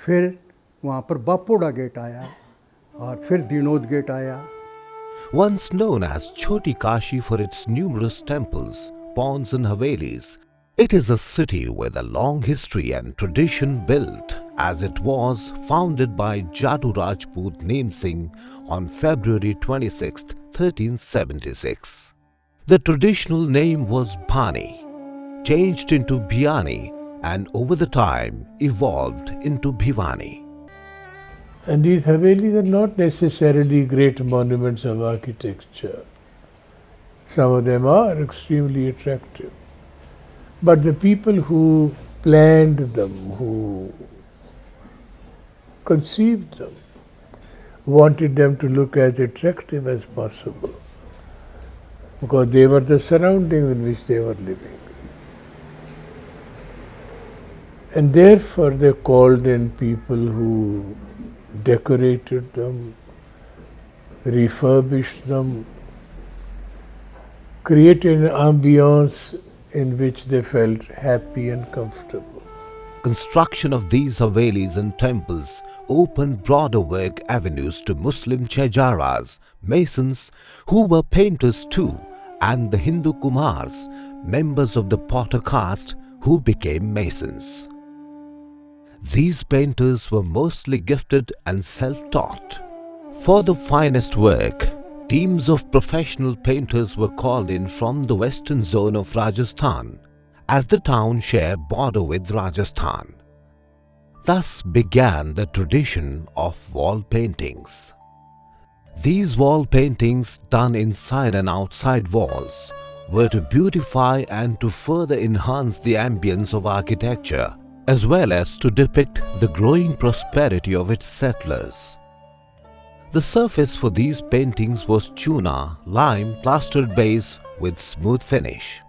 फिर वहाँ पर बापोड़ा गेट आया और फिर दीनोद गेट आया। Once known as Choti Kashi for its numerous temples, ponds and havelis, it is a city with a long history and tradition built as it was founded by Jadu Rajput Name Singh on February 26, 1376. The traditional name was Bhani, changed into Bhiani and over the time evolved into Bhiwani. And these Havelis are not necessarily great monuments of architecture. Some of them are extremely attractive. But the people who planned them, who conceived them, wanted them to look as attractive as possible because they were the surrounding in which they were living. And therefore they called in people who decorated them, refurbished them, created an ambience in which they felt happy and comfortable. Construction of these havelis and temples opened broader work avenues to Muslim Chejaras, masons who were painters too, and the Hindu Kumars, members of the potter caste who became masons. These painters were mostly gifted and self-taught. For the finest work, teams of professional painters were called in from the western zone of Rajasthan, as the town shared border with Rajasthan. Thus began the tradition of wall paintings. These wall paintings, done inside and outside walls, were to beautify and to further enhance the ambience of architecture, as well as to depict the growing prosperity of its settlers. The surface for these paintings was chuna, lime, plastered base with smooth finish.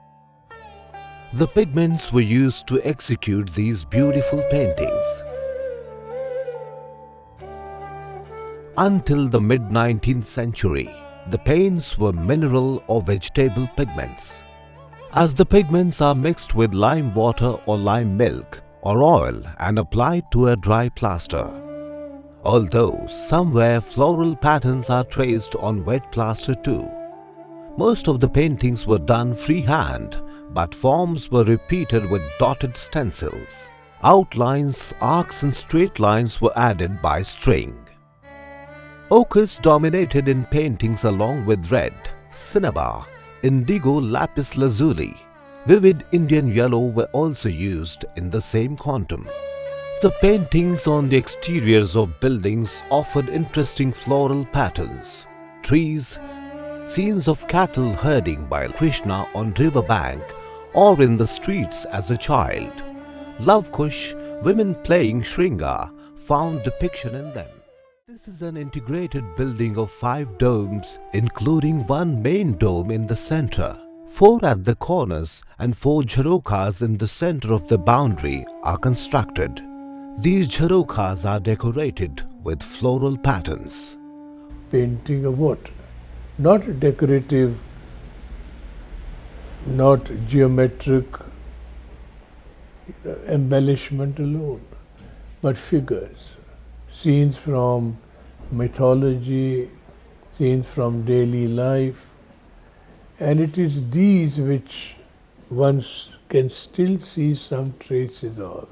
The pigments were used to execute these beautiful paintings. Until the mid-19th century, the paints were mineral or vegetable pigments. As the pigments are mixed with lime water or lime milk or oil and applied to a dry plaster. Although somewhere floral patterns are traced on wet plaster too. Most of the paintings were done freehand, but forms were repeated with dotted stencils. Outlines, arcs and straight lines were added by string. Ochres dominated in paintings along with red, cinnabar, indigo, lapis lazuli. Vivid Indian yellow were also used in the same quantum. The paintings on the exteriors of buildings offered interesting floral patterns. Trees, scenes of cattle herding by Krishna on river bank or in the streets as a child. Love Kush women playing Shringa found depiction in them. This is an integrated building of 5 domes, including one main dome in the center. 4 at the corners and 4 jharokas in the center of the boundary are constructed. These jharokas are decorated with floral patterns. Painting of what? Not decorative, not geometric embellishment alone, but figures, scenes from mythology, scenes from daily life. And it is these which one can still see some traces of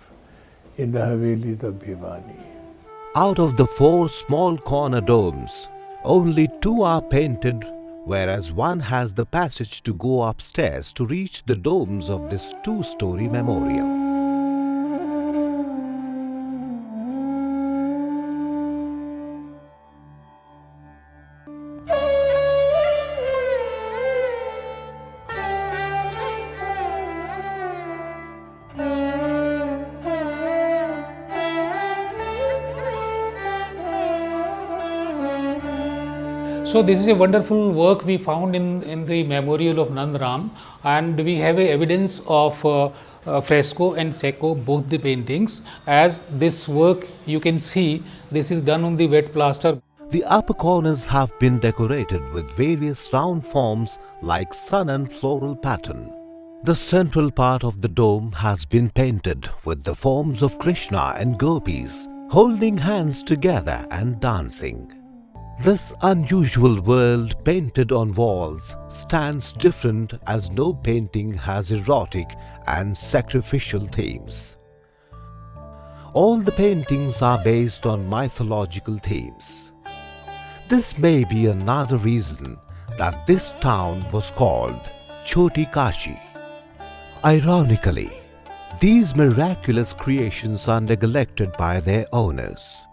in the Havelis of Bhiwani. Out of the 4 small corner domes, only 2 are painted, whereas one has the passage to go upstairs to reach the domes of this 2-story memorial. So this is a wonderful work we found in the memorial of Nandram, and we have a evidence of fresco and secco, both the paintings. As this work you can see, this is done on the wet plaster. The upper corners have been decorated with various round forms like sun and floral pattern. The central part of the dome has been painted with the forms of Krishna and gopis holding hands together and dancing. This unusual world painted on walls stands different as no painting has erotic and sacrificial themes. All the paintings are based on mythological themes. This may be another reason that this town was called Choti Kashi. Ironically, these miraculous creations are neglected by their owners,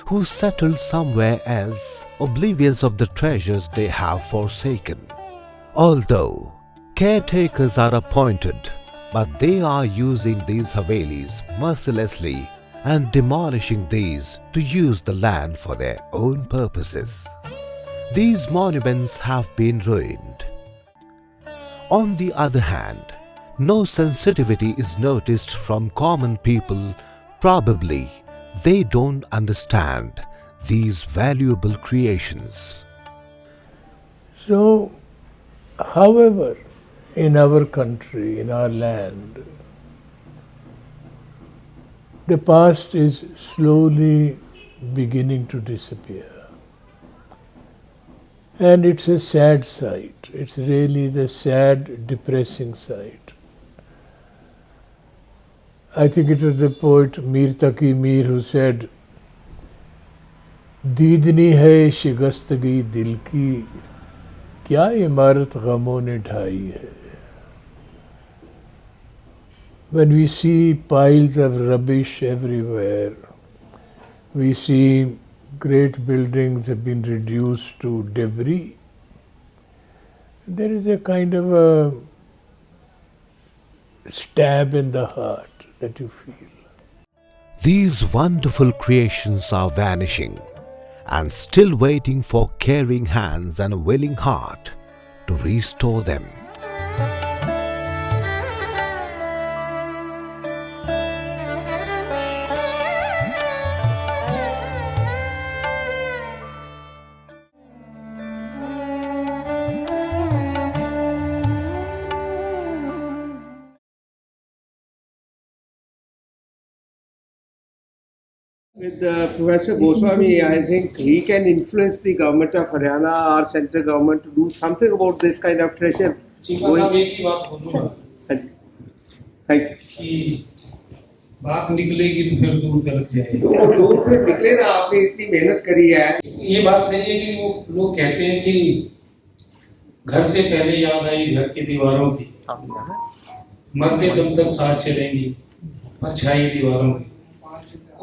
who settle somewhere else, oblivious of the treasures they have forsaken. Although caretakers are appointed, but they are using these Havelis mercilessly and demolishing these to use the land for their own purposes. These monuments have been ruined. On the other hand, no sensitivity is noticed from common people. Probably they don't understand these valuable creations. So, however, in our country, in our land, the past is slowly beginning to disappear. And it's a sad sight. It's really the sad, depressing sight. I think it was the poet Mir Taqi Mir who said, "दीदनी है शिकस्तगी दिल की, क्या इमारत गमों ने ढाई है." When we see piles of rubbish everywhere, we see great buildings have been reduced to debris, there is a kind of a stab in the heart that you feel. These wonderful creations are vanishing and still waiting for caring hands and a willing heart to restore them. With Professor Goswami, I think he can influence the government of Haryana or central government to do something about this kind of treasure. Thank you. कि बात निकलेगी तो फिर दूर तक जाएगी। तो दूर में निकले ना, आपने इतनी मेहनत करी है। ये बात सही है कि वो लोग कहते हैं कि घर से पहले याद आई घर की दीवारों की, मरते दम तक साथ चलेंगी परछाई दीवारों की।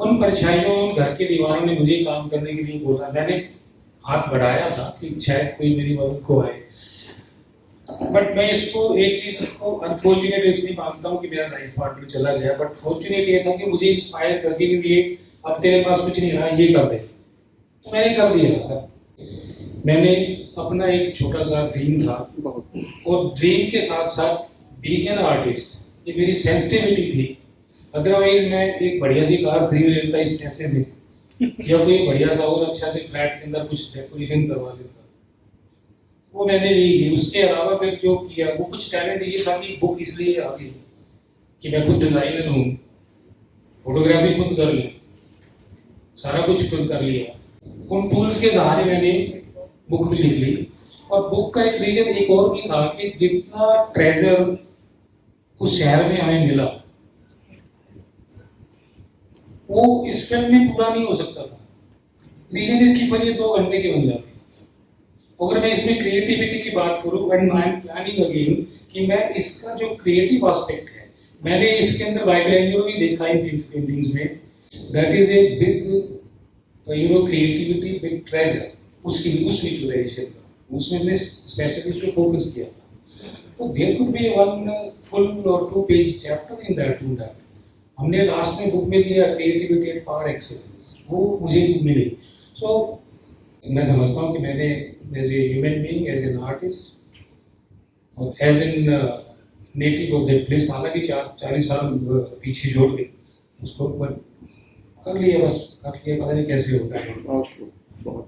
उन परछाइयों उन घर की दीवारों ने मुझे काम करने के लिए बोला। मैंने हाथ बढ़ाया था कि शायद कोई मेरी मदद को आए। बट मैं इसको एक चीज़ को अनफॉर्चुनेट इसलिए मानता हूँ कि मेरा लाइफ पार्टनर चला गया, बट फॉर्चुनेट ये था कि मुझे इंस्पायर करके कि ये अब तेरे पास कुछ नहीं रहा, ये कर दे, तो मैंने कर दिया। मैंने अपना एक छोटा सा ड्रीम था, और ड्रीम के साथ साथ बीइंग एन आर्टिस्ट ये मेरी सेंसिटिविटी थी। अदरवाइज मैं एक बढ़िया सी कार खरीद लेता इस पैसे से, या कोई बढ़िया सा और अच्छा से फ्लैट के अंदर कुछ डेकोरेशन करवा लेता, वो मैंने नहीं की। उसके अलावा फिर जो किया वो कुछ टैलेंट ये था कि बुक इसलिए आ गई कि मैं खुद डिज़ाइनर हूँ, फोटोग्राफी खुद कर ली, सारा कुछ खुद कर लिया। उन टूल्स के सहारे मैंने बुक भी लिख ली। और बुक का एक रीजन एक और भी था कि जितना ट्रेजर उस शहर में हमें मिला वो इस फिल्म में पूरा नहीं हो सकता था। रीजन इसकी फिर ये 2 घंटे की बन जाती। अगर मैं इसमें क्रिएटिविटी की बात करूँ, and I am planning again कि मैं इसका जो क्रिएटिव एस्पेक्ट है, मैंने इसके अंदर माइकलैंजेलो भी देखा है पेंटिंग्स में, that is a big creativity, big treasure उसकी उस विजुअलाइजेशन का, उसमें मैं स्पेशली उसको फोकस किया था। तो देयर कुड बी 1 फुल और 2 पेज चैप्टर इन दैट हमने लास्ट में बुक में दिया क्रिएटिविटी एट पावर एक्सेलेंस, वो मुझे मिली। सो मैं समझता हूँ कि मैंने as a human being, as an artist और as an native of that place, हालांकि 40 साल पीछे छोड़ के उसको कर लिया, बस कर लिया, पता नहीं कैसे होगा। ओके, बहुत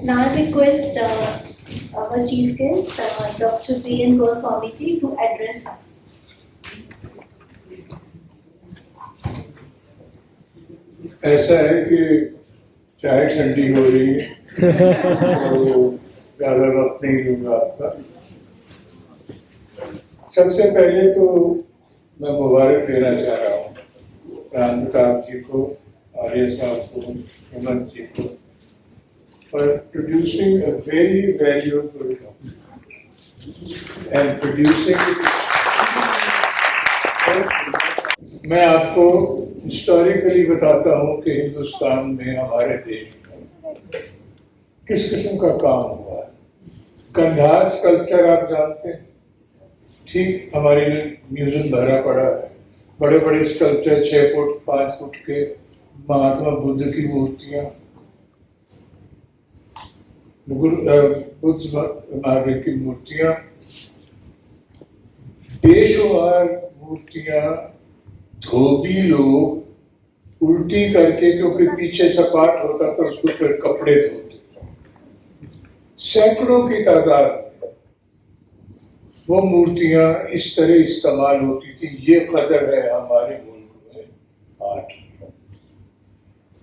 Now I request our chief guest, Dr. B.N. Goswami ji, to address us. ऐसा है कि चाय ठंडी हो रही है तो ज़्यादा वक्त नहीं लूँगा आपका। सबसे पहले तो मैं मुबारक देना चाह रहा हूँ रामप्रताप जी को, आर्य साहब को, हेमंत जी को, for producing a very valuable and producing मैं आपको हिस्टोरिकली बताता हूँ कि हिंदुस्तान में हमारे देश में किस किस्म का काम हुआ है। गंधार स्कल्पचर आप जानते हैं, ठीक हमारे म्यूजियम भरा पड़ा है, बड़े बड़े स्कल्पचर 6 फुट 5 फुट के महात्मा बुद्ध की मूर्तियां, बुद्ध महादेव की मूर्तियां, बेशुमार मूर्तियां धोबी लोग उल्टी करके, क्योंकि पीछे सपाट होता था, उसको फिर कपड़े धोते थे। सैकड़ों की तादाद में वो मूर्तियां इस तरह इस्तेमाल होती थी। ये कदर है हमारे मुल्क में आर्ट।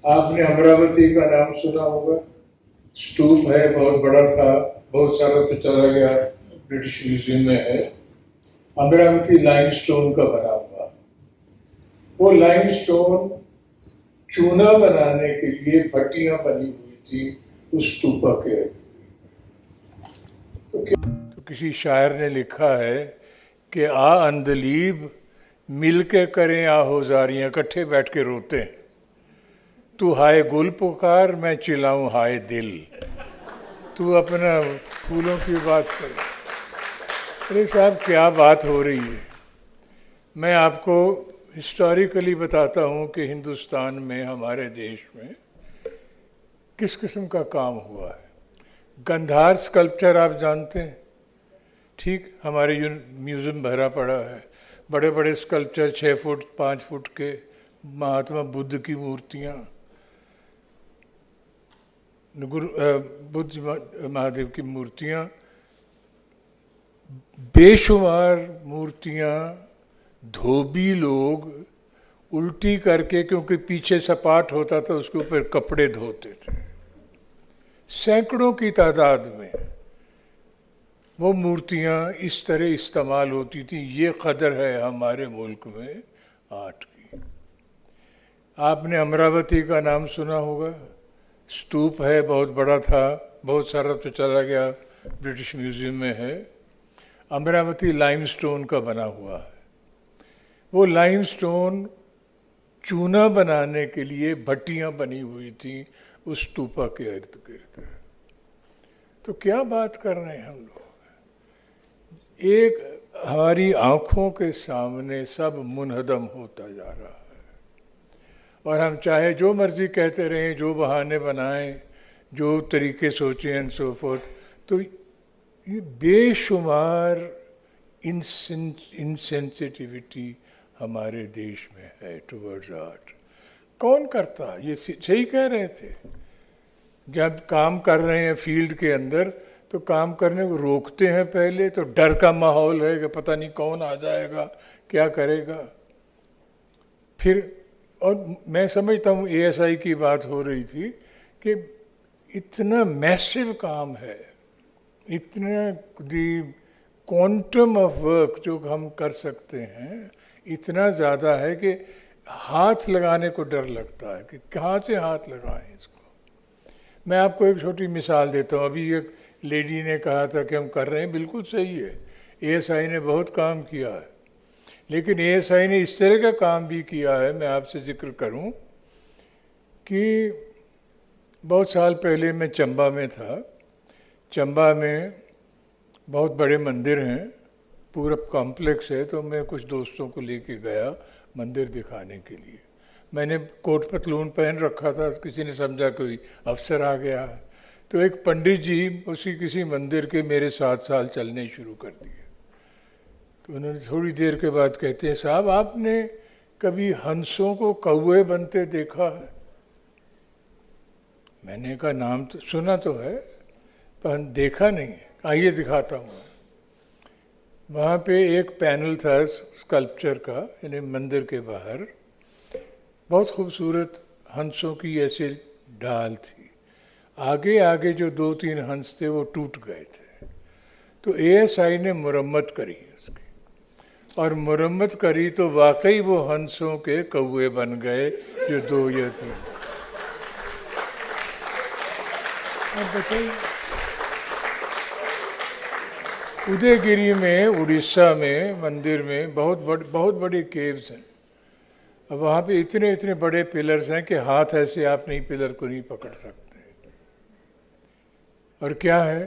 आपने अमरावती का नाम सुना होगा, स्तूप है, बहुत बड़ा था, बहुत सारा तो चला गया, ब्रिटिश म्यूजियम में है। अमरावती लाइमस्टोन का बना हुआ, वो लाइमस्टोन चूना बनाने के लिए भट्टियां बनी हुई थी उस स्तूपा के अर्थ तो किसी शायर ने लिखा है कि आ अंदलीब मिल के करें आहोजारियां, इकट्ठे बैठ के रोते हैं। तू हाय गुल पुकार, मैं चिल्लाऊं हाय दिल। तू अपना फूलों की बात कर। अरे साहब क्या बात हो रही है। मैं आपको हिस्टोरिकली बताता हूँ कि हिंदुस्तान में, हमारे देश में किस किस्म का काम हुआ है। गंधार स्कल्पचर आप जानते हैं, ठीक हमारे म्यूजियम भरा पड़ा है, बड़े बड़े स्कल्पचर 6 फुट 5 फुट के महात्मा बुद्ध की मूर्तियाँ, बुद्ध महादेव की मूर्तियाँ, बेशुमार मूर्तियाँ धोबी लोग उल्टी करके, क्योंकि पीछे सपाट होता था, उसके ऊपर कपड़े धोते थे। सैकड़ों की तादाद में वो मूर्तियां इस तरह इस्तेमाल होती थी। ये कदर है हमारे मुल्क में आर्ट की। आपने अमरावती का नाम सुना होगा, स्तूप है, बहुत बड़ा था, बहुत सारा तो चला गया, ब्रिटिश म्यूजियम में है। अमरावती लाइमस्टोन का बना हुआ है। वो लाइमस्टोन चूना बनाने के लिए भट्टियां बनी हुई थी उस स्तूपा के इर्द गिर्द। तो क्या बात कर रहे हैं हम लोग। एक हमारी आंखों के सामने सब मुनहदम होता जा रहा है, और हम चाहे जो मर्जी कहते रहें, जो बहाने बनाएं, जो तरीके सोचें एंड सो फोर्थ, तो ये बेशुमार इनसेंसिटिविटी हमारे देश में है टुवर्ड्स आर्ट। कौन करता? ये सही कह रहे थे, जब काम कर रहे हैं फील्ड के अंदर तो काम करने को रोकते हैं पहले, तो डर का माहौल है कि पता नहीं कौन आ जाएगा, क्या करेगा। फिर और मैं समझता हूँ ASI की बात हो रही थी कि इतना मैसिव काम है, इतना क्वांटम ऑफ वर्क जो हम कर सकते हैं इतना ज़्यादा है कि हाथ लगाने को डर लगता है कि कहाँ से हाथ लगाएं इसको। मैं आपको एक छोटी मिसाल देता हूँ। अभी एक लेडी ने कहा था कि हम कर रहे हैं, बिल्कुल सही है, ASI ने बहुत काम किया है, लेकिन ASI ने इस तरह का काम भी किया है। मैं आपसे जिक्र करूं कि बहुत साल पहले मैं चंबा में था। चंबा में बहुत बड़े मंदिर हैं, पूरा कॉम्प्लेक्स है, तो मैं कुछ दोस्तों को लेके गया मंदिर दिखाने के लिए। मैंने कोट पतलून पहन रखा था, किसी ने समझा कोई अफसर आ गया, तो एक पंडित जी उसी किसी मंदिर के मेरे 7 साल चलने शुरू कर दिए। तो उन्होंने थोड़ी देर के बाद कहते हैं, साहब आपने कभी हंसों को कौवे बनते देखा है? मैंने कहा नाम तो सुना तो है पर देखा नहीं है। आइए दिखाता हूँ। वहाँ पे एक पैनल था स्कल्पचर का, यानी मंदिर के बाहर बहुत खूबसूरत हंसों की ऐसे ढाल थी। आगे आगे जो 2-3 हंस थे वो टूट गए थे, तो ASI ने मुरम्मत करी उसकी, और मुरम्मत करी तो वाकई वो हंसों के कौवे बन गए जो 2 या 3 थे। अब बताइए, उदयगिरी में उड़ीसा में मंदिर में बहुत बड़ी केव्स हैं। अब वहाँ पे इतने इतने बड़े पिलर्स हैं कि हाथ ऐसे आप नहीं पिलर को नहीं पकड़ सकते। और क्या है,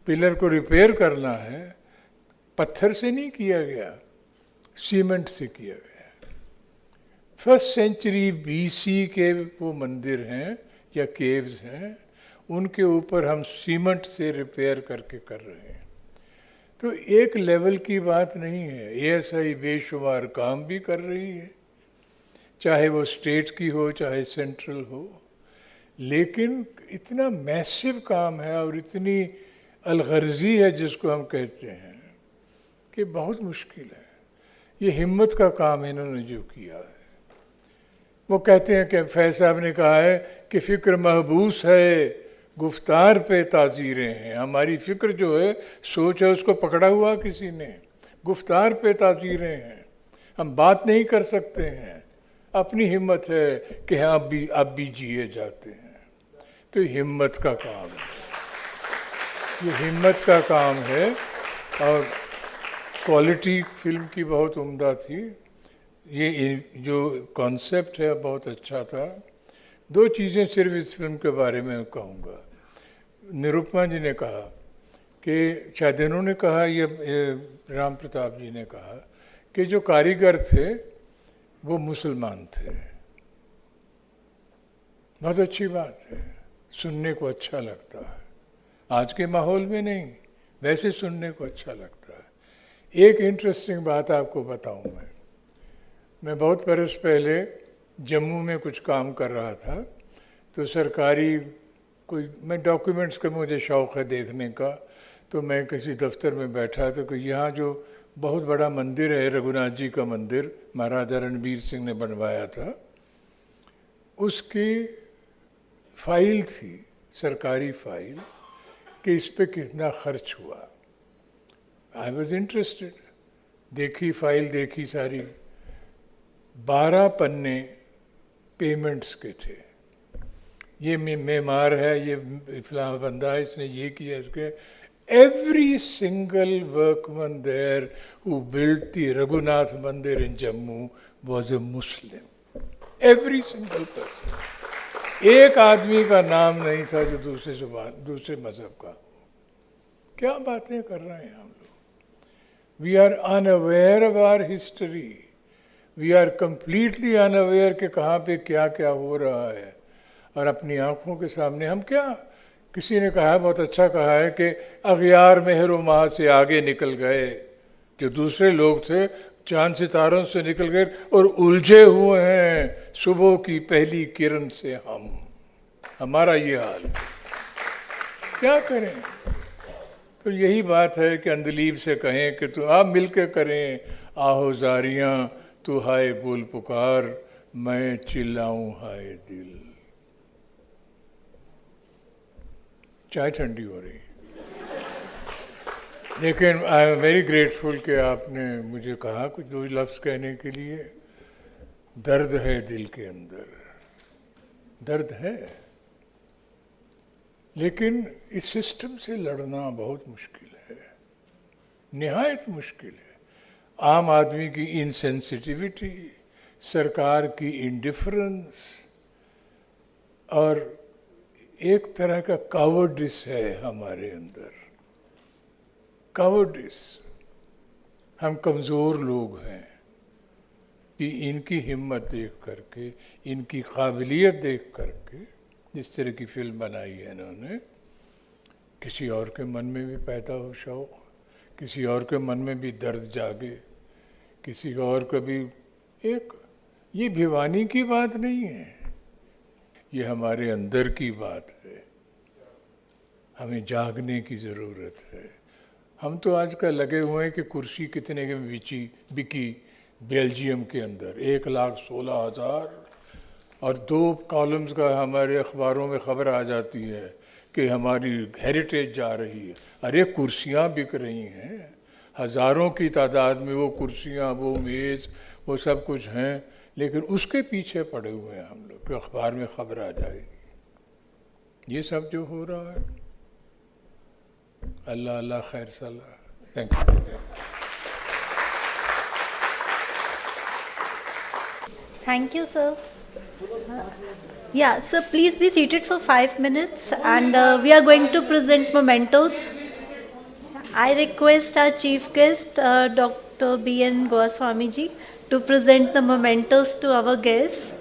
पिलर को रिपेयर करना है, पत्थर से नहीं किया गया, सीमेंट से किया गया। 1st सेंचुरी BC के वो मंदिर हैं या केव्स हैं, उनके ऊपर हम सीमेंट से रिपेयर करके कर रहे हैं। तो एक लेवल की बात नहीं है। ASI बेशुमार काम भी कर रही है, चाहे वो स्टेट की हो चाहे सेंट्रल हो, लेकिन इतना मैसिव काम है और इतनी अलगर्जी है जिसको हम कहते हैं कि बहुत मुश्किल है। ये हिम्मत का काम इन्होंने जो किया है। वो कहते हैं कि फैज साहब ने कहा है कि फ़िक्र महबूस है, गुफ्तार पे ताज़ीरें हैं। हमारी फ़िक्र जो है, सोच है, उसको पकड़ा हुआ किसी ने, गुफ्तार पे ताज़ीरें हैं, हम बात नहीं कर सकते हैं। अपनी हिम्मत है कि हाँ अब भी जिए जाते हैं। तो हिम्मत का काम है, ये हिम्मत का काम है। और क्वालिटी फिल्म की बहुत उम्दा थी। ये जो कॉन्सेप्ट है बहुत अच्छा था। 2 चीज़ें सिर्फ इस फिल्म के बारे में कहूँगा। निरुपमा जी ने कहा कि शायद इन्होंने कहा, ये राम प्रताप जी ने कहा कि जो कारीगर थे वो मुसलमान थे। बहुत अच्छी बात है, सुनने को अच्छा लगता है। आज के माहौल में नहीं, वैसे सुनने को अच्छा लगता है। एक इंटरेस्टिंग बात आपको बताऊं। मैं बहुत बरस पहले जम्मू में कुछ काम कर रहा था, तो सरकारी मैं डॉक्यूमेंट्स का मुझे शौक़ है देखने का, तो मैं किसी दफ्तर में बैठा तो कि यहाँ जो बहुत बड़ा मंदिर है, रघुनाथ जी का मंदिर, महाराजा रणबीर सिंह ने बनवाया था। उसकी फाइल थी, सरकारी फाइल, कि इस पे कितना खर्च हुआ। आई वॉज इंटरेस्टेड, देखी फाइल, देखी सारी, 12 पन्ने पेमेंट्स के थे। ये मेमार है, ये फलां बंदा है, इसने ये किया, इसके। Every single workman there who built the Raghunath mandir in Jammu was a Muslim, every single person. एक आदमी का नाम नहीं था जो दूसरे मजहब का। क्या बातें कर रहे हैं हम लोग। We are unaware of our history, we are completely unaware कि कहाँ पे क्या क्या हो रहा है। और अपनी आंखों के सामने हम क्या, किसी ने कहा है, बहुत अच्छा कहा है, कि अगियार मेहर माह से आगे निकल गए। जो दूसरे लोग थे चांद सितारों से निकल गए और उलझे हुए हैं सुबह की पहली किरण से हम। हमारा ये हाल, क्या करें। तो यही बात है कि अंदलीब से कहें कि तू आप मिलकर करें आहो जारियां, तू हाय बोल पुकार, मैं चिल्लाऊं हाय दिल। चाय ठंडी हो रही, लेकिन आई एम वेरी ग्रेटफुल कि आपने मुझे कहा कुछ 2 लफ्ज़ कहने के लिए। दर्द है दिल के अंदर, दर्द है, लेकिन इस सिस्टम से लड़ना बहुत मुश्किल है, निहायत मुश्किल है। आम आदमी की इनसेंसिटिविटी, सरकार की इंडिफरेंस और एक तरह का कावर्डिस है हमारे अंदर, कावर्डिस। हम कमज़ोर लोग हैं कि इनकी हिम्मत देख करके, इनकी काबिलियत देख करके, जिस तरह की फिल्म बनाई है इन्होंने, किसी और के मन में भी पैदा हो शौक़, किसी और के मन में भी दर्द जागे, किसी और का भी एक, ये भिवानी की बात नहीं है, ये हमारे अंदर की बात है। हमें जागने की ज़रूरत है। हम तो आजकल लगे हुए हैं कि कुर्सी कितने के बिकी बेल्जियम के अंदर, 1,16,000, और 2 कॉलम्स का हमारे अखबारों में ख़बर आ जाती है कि हमारी हेरिटेज जा रही है। अरे कुर्सियाँ बिक रही हैं, हज़ारों की तादाद में वो कुर्सियाँ, वो मेज़, वो सब कुछ हैं, लेकिन उसके पीछे पड़े हुए हैं हम लोग कि अखबार में ख़बर आ जाएगी। ये सब जो हो रहा है, अल्लाह अल्लाह खैर सलाह। Thank you. Thank you, sir. Yeah, sir, please be seated for 5 minutes, and we are going to present mementos. I request our chief guest, Dr. B.N. Goswami ji, to present the mementos to our guests.